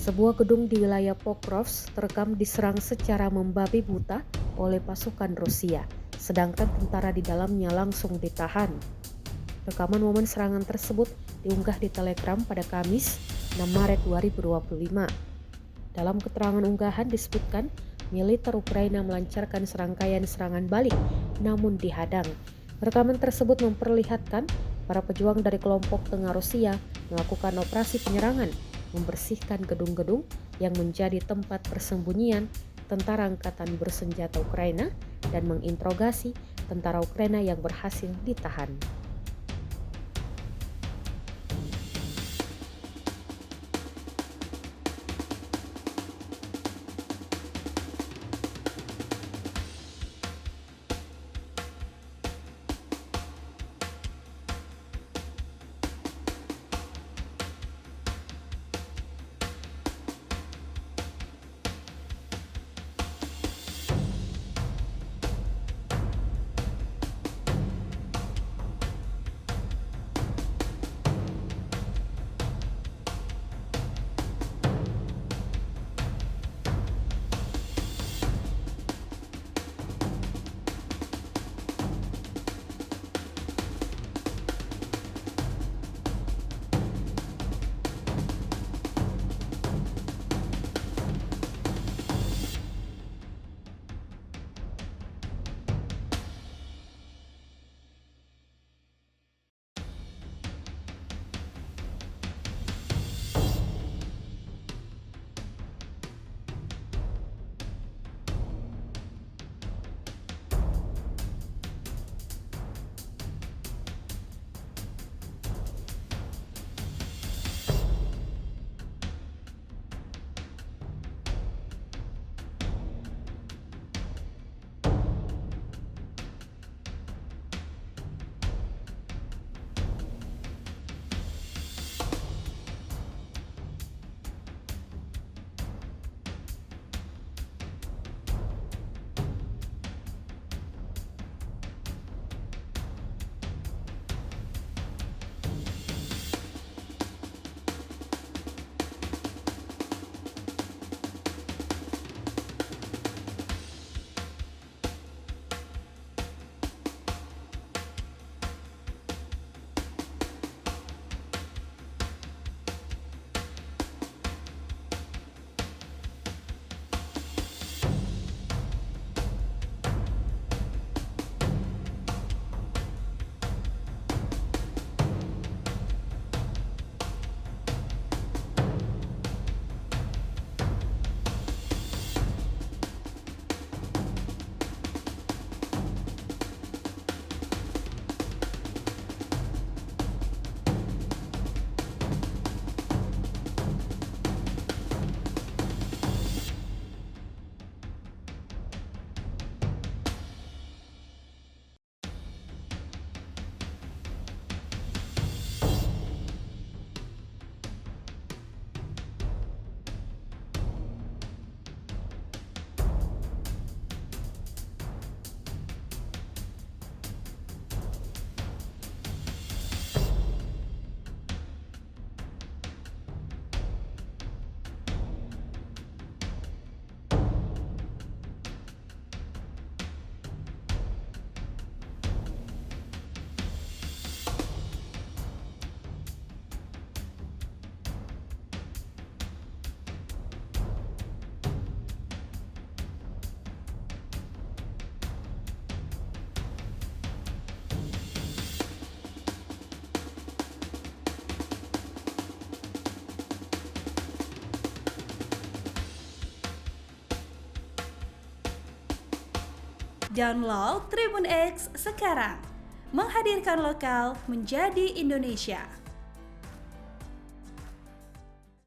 Sebuah gedung di wilayah Pokrovsk terekam diserang secara membabi buta oleh pasukan Rusia, sedangkan tentara di dalamnya langsung ditahan. Rekaman momen serangan tersebut diunggah di Telegram pada Kamis, 6 Maret 2025. Dalam keterangan unggahan disebutkan, militer Ukraina melancarkan serangkaian serangan balik, namun dihadang. Rekaman tersebut memperlihatkan para pejuang dari kelompok tengah Rusia melakukan operasi penyerangan, membersihkan gedung-gedung yang menjadi tempat persembunyian tentara angkatan bersenjata Ukraina dan menginterogasi tentara Ukraina yang berhasil ditahan. Download Tribun X sekarang, menghadirkan lokal menjadi Indonesia.